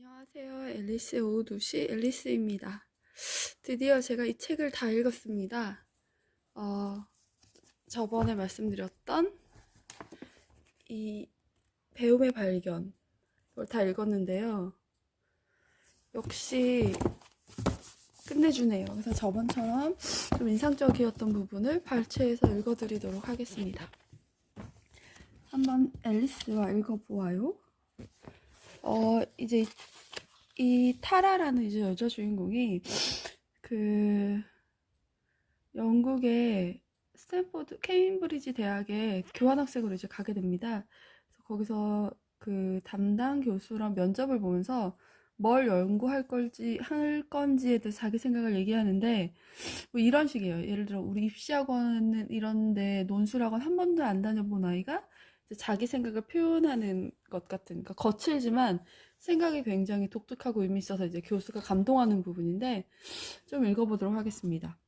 안녕하세요. 앨리스의 오후 2시 앨리스입니다. 드디어 제가 이 책을 다 읽었습니다. 저번에 말씀드렸던 이 배움의 발견, 그걸 다 읽었는데요. 역시 끝내주네요. 그래서 저번처럼 좀 인상적이었던 부분을 발췌해서 읽어드리도록 하겠습니다. 한번 앨리스와 읽어보아요. 이제 이 타라라는 이제 여자 주인공이 그 영국의 스탠포드 케임브리지 대학에 교환학생으로 이제 가게 됩니다. 그래서 거기서 그 담당 교수랑 면접을 보면서 뭘 연구할 건지에 대해서 자기 생각을 얘기하는데 뭐 이런 식이에요. 예를 들어 우리 입시학원 이런데 논술학원 한 번도 안 다녀본 아이가 이제 자기 생각을 표현하는 것 같은, 그러니까 거칠지만 생각이 굉장히 독특하고 의미 있어서 이제 교수가 감동하는 부분인데 좀 읽어보도록 하겠습니다.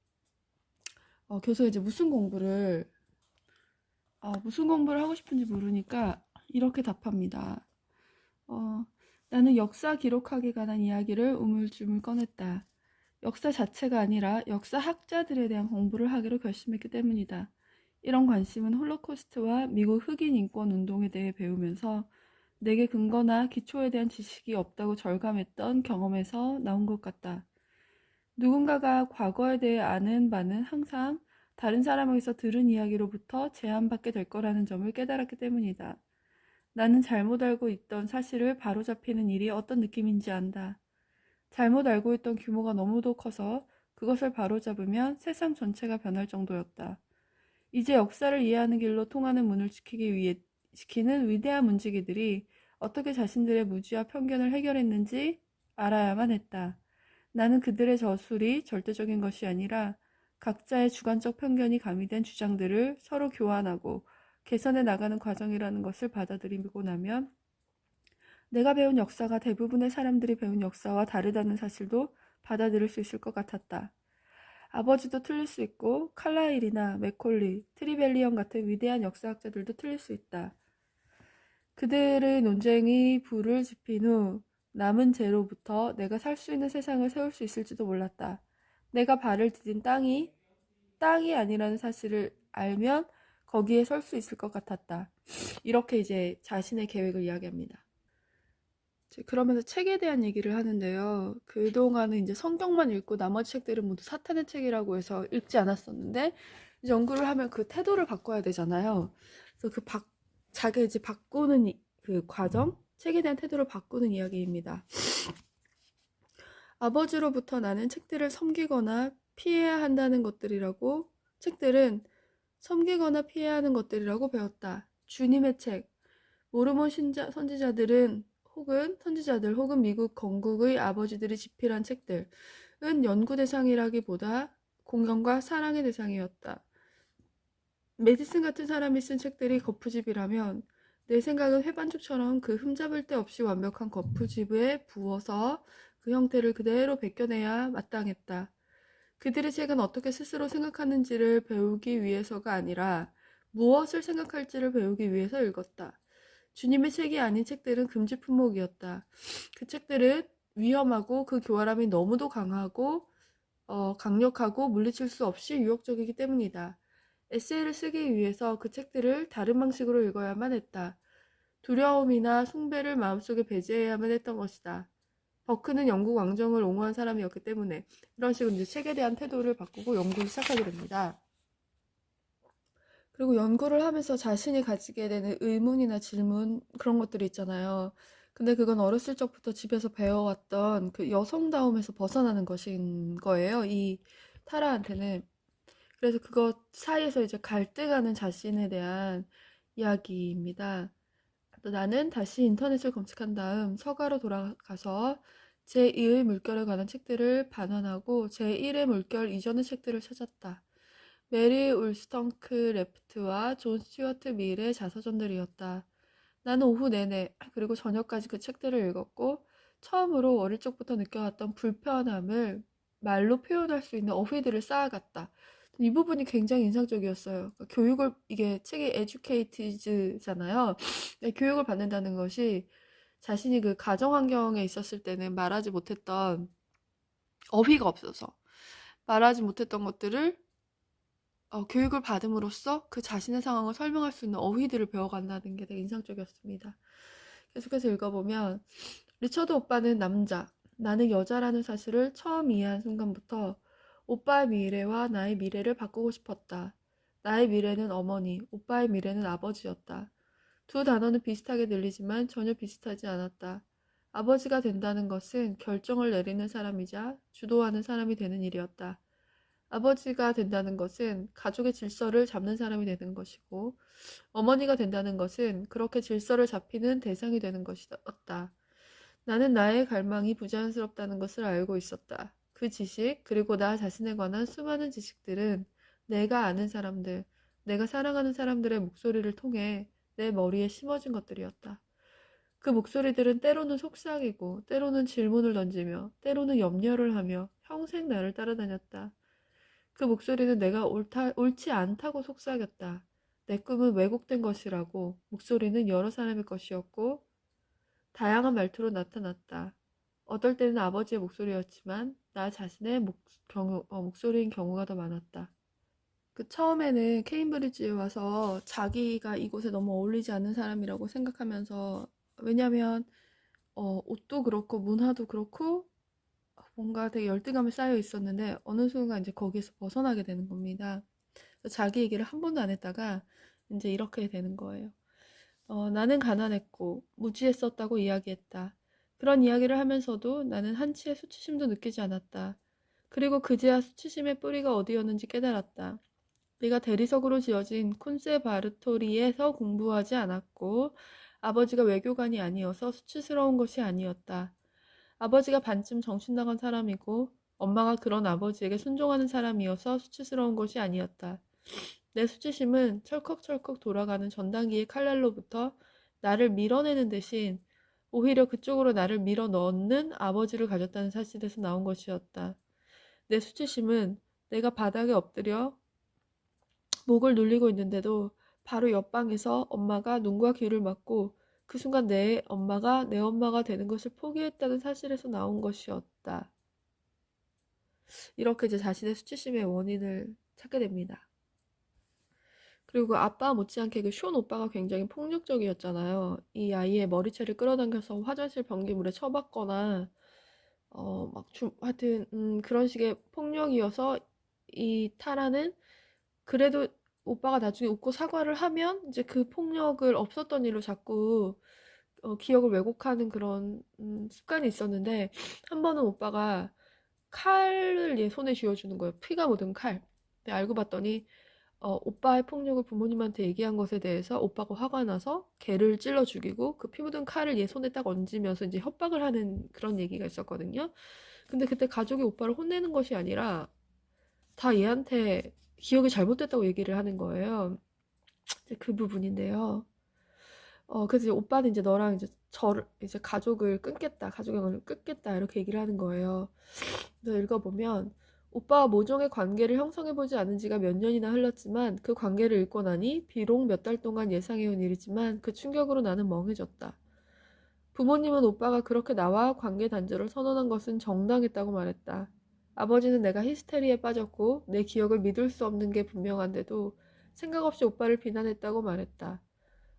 교수가 이제 무슨 공부를 하고 싶은지 모르니까 이렇게 답합니다. 나는 역사 기록학에 관한 이야기를 우물쭈물 꺼냈다. 역사 자체가 아니라 역사학자들에 대한 공부를 하기로 결심했기 때문이다. 이런 관심은 홀로코스트와 미국 흑인 인권 운동에 대해 배우면서 내게 근거나 기초에 대한 지식이 없다고 절감했던 경험에서 나온 것 같다. 누군가가 과거에 대해 아는 바는 항상 다른 사람에게서 들은 이야기로부터 제한받게 될 거라는 점을 깨달았기 때문이다. 나는 잘못 알고 있던 사실을 바로잡히는 일이 어떤 느낌인지 안다. 잘못 알고 있던 규모가 너무도 커서 그것을 바로잡으면 세상 전체가 변할 정도였다. 이제 역사를 이해하는 길로 통하는 문을 지키는 위대한 문지기들이 어떻게 자신들의 무지와 편견을 해결했는지 알아야만 했다. 나는 그들의 저술이 절대적인 것이 아니라 각자의 주관적 편견이 가미된 주장들을 서로 교환하고 개선해 나가는 과정이라는 것을 받아들이고 나면 내가 배운 역사가 대부분의 사람들이 배운 역사와 다르다는 사실도 받아들일 수 있을 것 같았다. 아버지도 틀릴 수 있고 칼라일이나 맥콜리, 트리벨리언 같은 위대한 역사학자들도 틀릴 수 있다. 그들의 논쟁이 불을 지핀 후 남은 재로부터 내가 살 수 있는 세상을 세울 수 있을지도 몰랐다. 내가 발을 디딘 땅이 아니라는 사실을 알면 거기에 설 수 있을 것 같았다. 이렇게 이제 자신의 계획을 이야기합니다. 그러면서 책에 대한 얘기를 하는데요. 그동안은 이제 성경만 읽고 나머지 책들은 모두 사탄의 책이라고 해서 읽지 않았었는데 이제 연구를 하면 그 태도를 바꿔야 되잖아요. 그래서 자기 이제 바꾸는 그 과정, 책에 대한 태도를 바꾸는 이야기입니다. 아버지로부터 나는 책들을 섬기거나 피해야 한다는 것들이라고, 책들은 섬기거나 피해야 하는 것들이라고 배웠다. 주님의 책, 모르몬 선지자들 혹은 미국 건국의 아버지들이 집필한 책들은 연구 대상이라기보다 공경과 사랑의 대상이었다. 메디슨 같은 사람이 쓴 책들이 거푸집이라면 내 생각은 회반죽처럼 그 흠잡을 데 없이 완벽한 거푸집에 부어서 그 형태를 그대로 벗겨내야 마땅했다. 그들의 책은 어떻게 스스로 생각하는지를 배우기 위해서가 아니라 무엇을 생각할지를 배우기 위해서 읽었다. 주님의 책이 아닌 책들은 금지 품목이었다. 그 책들은 위험하고 그 교활함이 너무도 강력하고 물리칠 수 없이 유혹적이기 때문이다. 에세이를 쓰기 위해서 그 책들을 다른 방식으로 읽어야만 했다. 두려움이나 숭배를 마음속에 배제해야만 했던 것이다. 버크는 영국 왕정을 옹호한 사람이었기 때문에 이런 식으로 이제 책에 대한 태도를 바꾸고 연구를 시작하게 됩니다. 그리고 연구를 하면서 자신이 가지게 되는 의문이나 질문 그런 것들이 있잖아요. 근데 그건 어렸을 적부터 집에서 배워왔던 그 여성다움에서 벗어나는 것인 거예요. 이 타라한테는. 그래서 그것 사이에서 이제 갈등하는 자신에 대한 이야기입니다. 또 나는 다시 인터넷을 검색한 다음 서가로 돌아가서 제2의 물결에 관한 책들을 반환하고 제1의 물결 이전의 책들을 찾았다. 메리 울스턴크 레프트와 존 스튜어트 밀의 자서전들이었다. 나는 오후 내내 그리고 저녁까지 그 책들을 읽었고 처음으로 어릴 적부터 느껴왔던 불편함을 말로 표현할 수 있는 어휘들을 쌓아갔다. 이 부분이 굉장히 인상적이었어요. 이게 책이 에듀케이티즈잖아요. 교육을 받는다는 것이 자신이 그 가정 환경에 있었을 때는 말하지 못했던 어휘가 없어서 말하지 못했던 것들을 교육을 받음으로써 그 자신의 상황을 설명할 수 있는 어휘들을 배워간다는 게 되게 인상적이었습니다. 계속해서 읽어보면 리처드 오빠는 남자, 나는 여자라는 사실을 처음 이해한 순간부터 오빠의 미래와 나의 미래를 바꾸고 싶었다. 나의 미래는 어머니, 오빠의 미래는 아버지였다. 두 단어는 비슷하게 들리지만 전혀 비슷하지 않았다. 아버지가 된다는 것은 결정을 내리는 사람이자 주도하는 사람이 되는 일이었다. 아버지가 된다는 것은 가족의 질서를 잡는 사람이 되는 것이고, 어머니가 된다는 것은 그렇게 질서를 잡히는 대상이 되는 것이었다. 나는 나의 갈망이 부자연스럽다는 것을 알고 있었다. 그 지식, 그리고 나 자신에 관한 수많은 지식들은 내가 아는 사람들, 내가 사랑하는 사람들의 목소리를 통해 내 머리에 심어진 것들이었다. 그 목소리들은 때로는 속삭이고, 때로는 질문을 던지며, 때로는 염려를 하며 평생 나를 따라다녔다. 그 목소리는 내가 옳지 않다고 속삭였다. 내 꿈은 왜곡된 것이라고. 목소리는 여러 사람의 것이었고 다양한 말투로 나타났다. 어떨 때는 아버지의 목소리였지만 나 자신의 목소리인 경우가 더 많았다. 그 처음에는 케임브리지에 와서 자기가 이곳에 너무 어울리지 않는 사람이라고 생각하면서, 왜냐면 옷도 그렇고 문화도 그렇고 뭔가 되게 열등감이 쌓여 있었는데 어느 순간 이제 거기에서 벗어나게 되는 겁니다. 자기 얘기를 한 번도 안 했다가 이제 이렇게 되는 거예요. 나는 가난했고 무지했었다고 이야기했다. 그런 이야기를 하면서도 나는 한치의 수치심도 느끼지 않았다. 그리고 그제야 수치심의 뿌리가 어디였는지 깨달았다. 네가 대리석으로 지어진 콘세바르토리에서 공부하지 않았고 아버지가 외교관이 아니어서 수치스러운 것이 아니었다. 아버지가 반쯤 정신 나간 사람이고 엄마가 그런 아버지에게 순종하는 사람이어서 수치스러운 것이 아니었다. 내 수치심은 철컥철컥 돌아가는 전단기의 칼날로부터 나를 밀어내는 대신 오히려 그쪽으로 나를 밀어 넣는 아버지를 가졌다는 사실에서 나온 것이었다. 내 수치심은 내가 바닥에 엎드려 목을 눌리고 있는데도 바로 옆방에서 엄마가 눈과 귀를 막고 그 순간 내 엄마가 내 엄마가 되는 것을 포기했다는 사실에서 나온 것이었다. 이렇게 이제 자신의 수치심의 원인을 찾게 됩니다. 그리고 아빠 못지않게 그 쇼 오빠가 굉장히 폭력적이었잖아요. 이 아이의 머리채를 끌어당겨서 화장실 변기물에 쳐박거나 하여튼 그런 식의 폭력이어서 이 타라는 그래도 오빠가 나중에 웃고 사과를 하면 이제 그 폭력을 없었던 일로 자꾸 기억을 왜곡하는 그런 습관이 있었는데, 한 번은 오빠가 칼을 얘 손에 쥐어주는 거예요. 피가 묻은 칼. 근데 알고 봤더니 오빠의 폭력을 부모님한테 얘기한 것에 대해서 오빠가 화가 나서 걔를 찔러 죽이고 그 피 묻은 칼을 얘 손에 딱 얹으면서 이제 협박을 하는 그런 얘기가 있었거든요. 근데 그때 가족이 오빠를 혼내는 것이 아니라 다 얘한테 기억이 잘못됐다고 얘기를 하는 거예요. 그 부분인데요. 그래서 이제 오빠는 이제 너랑 이제 저를 이제 가족을 끊겠다, 가족을 끊겠다 이렇게 얘기를 하는 거예요. 그래서 읽어보면 오빠와 모종의 관계를 형성해보지 않은 지가 몇 년이나 흘렀지만 그 관계를 읽고 나니 비록 몇 달 동안 예상해온 일이지만 그 충격으로 나는 멍해졌다. 부모님은 오빠가 그렇게 나와 관계 단절을 선언한 것은 정당했다고 말했다. 아버지는 내가 히스테리에 빠졌고 내 기억을 믿을 수 없는 게 분명한데도 생각 없이 오빠를 비난했다고 말했다.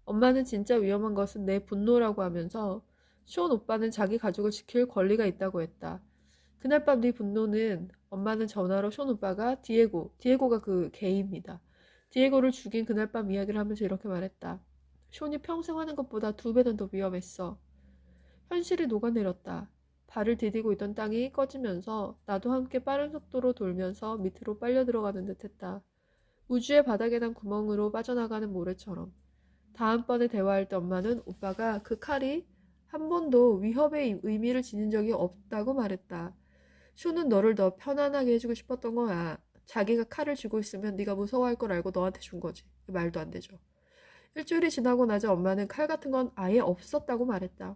엄마는 진짜 위험한 것은 내 분노라고 하면서 쇼온 오빠는 자기 가족을 지킬 권리가 있다고 했다. 그날 밤 네 분노는, 엄마는 전화로 쇼온 오빠가 디에고가 그 게이입니다. 디에고를 죽인 그날 밤 이야기를 하면서 이렇게 말했다. 쇼온이 평생 하는 것보다 2배는 더 위험했어. 현실이 녹아내렸다. 발을 디디고 있던 땅이 꺼지면서 나도 함께 빠른 속도로 돌면서 밑으로 빨려 들어가는 듯했다. 우주의 바닥에 난 구멍으로 빠져나가는 모래처럼. 다음번에 대화할 때 엄마는 오빠가 그 칼이 한 번도 위협의 의미를 지닌 적이 없다고 말했다. 쇼는 너를 더 편안하게 해주고 싶었던 거야. 자기가 칼을 쥐고 있으면 네가 무서워할 걸 알고 너한테 준 거지. 말도 안 되죠. 일주일이 지나고 나자 엄마는 칼 같은 건 아예 없었다고 말했다.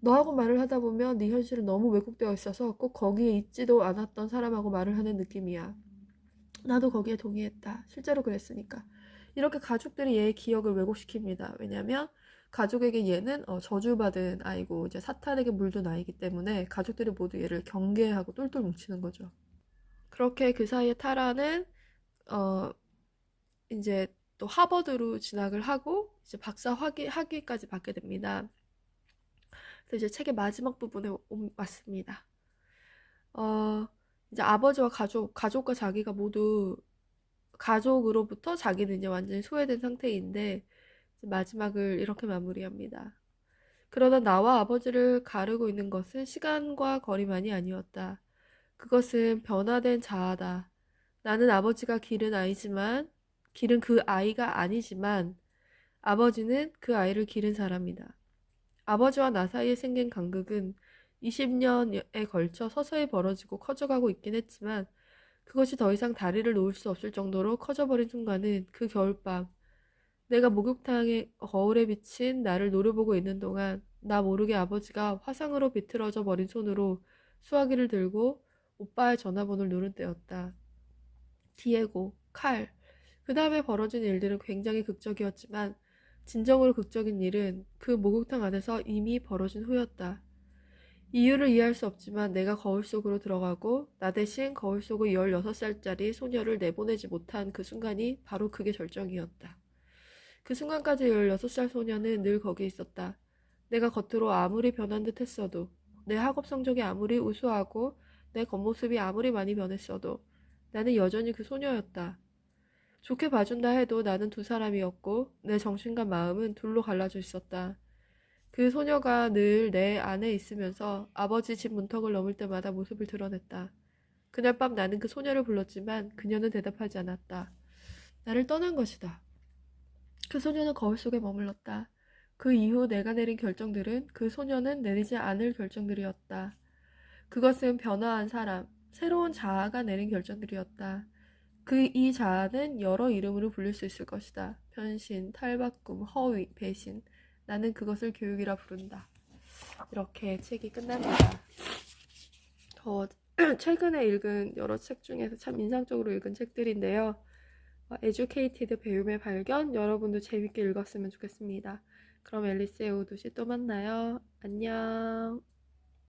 너하고 말을 하다 보면 네 현실은 너무 왜곡되어 있어서 꼭 거기에 있지도 않았던 사람하고 말을 하는 느낌이야. 나도 거기에 동의했다. 실제로 그랬으니까. 이렇게 가족들이 얘의 기억을 왜곡시킵니다. 왜냐면 가족에게 얘는 저주받은 아이고 이제 사탄에게 물든 아이기 때문에 가족들이 모두 얘를 경계하고 똘똘 뭉치는 거죠. 그렇게 그 사이에 타라는 어 이제 또 하버드로 진학을 하고 이제 박사 학위까지 받게 됩니다. 그래서 이제 책의 마지막 부분에 왔습니다. 이제 아버지와 가족과 자기가 모두 가족으로부터 자기는 이제 완전히 소외된 상태인데 마지막을 이렇게 마무리합니다. 그러나 나와 아버지를 가르고 있는 것은 시간과 거리만이 아니었다. 그것은 변화된 자아다. 나는 아버지가 기른 그 아이가 아니지만 아버지는 그 아이를 기른 사람이다. 아버지와 나 사이에 생긴 간극은 20년에 걸쳐 서서히 벌어지고 커져가고 있긴 했지만 그것이 더 이상 다리를 놓을 수 없을 정도로 커져버린 순간은 그 겨울밤 내가 목욕탕의 거울에 비친 나를 노려보고 있는 동안 나 모르게 아버지가 화상으로 비틀어져 버린 손으로 수화기를 들고 오빠의 전화번호를 누른 때였다. 디에고, 칼. 그 다음에 벌어진 일들은 굉장히 극적이었지만 진정으로 극적인 일은 그 목욕탕 안에서 이미 벌어진 후였다. 이유를 이해할 수 없지만 내가 거울 속으로 들어가고 나 대신 거울 속의 16살짜리 소녀를 내보내지 못한 그 순간이 바로 그게 절정이었다. 그 순간까지 16살 소녀는 늘 거기 있었다. 내가 겉으로 아무리 변한 듯 했어도, 내 학업 성적이 아무리 우수하고, 내 겉모습이 아무리 많이 변했어도, 나는 여전히 그 소녀였다. 좋게 봐준다 해도 나는 두 사람이었고, 내 정신과 마음은 둘로 갈라져 있었다. 그 소녀가 늘 내 안에 있으면서 아버지 집 문턱을 넘을 때마다 모습을 드러냈다. 그날 밤 나는 그 소녀를 불렀지만 그녀는 대답하지 않았다. 나를 떠난 것이다. 그 소녀는 거울 속에 머물렀다. 그 이후 내가 내린 결정들은 그 소녀는 내리지 않을 결정들이었다. 그것은 변화한 사람, 새로운 자아가 내린 결정들이었다. 이 자아는 여러 이름으로 불릴 수 있을 것이다. 변신, 탈바꿈, 허위, 배신. 나는 그것을 교육이라 부른다. 이렇게 책이 끝납니다. 최근에 읽은 여러 책 중에서 참 인상적으로 읽은 책들인데요. 에듀케이티드 배움의 발견 여러분도 재밌게 읽었으면 좋겠습니다. 그럼 앨리스의 오두시 또 만나요. 안녕.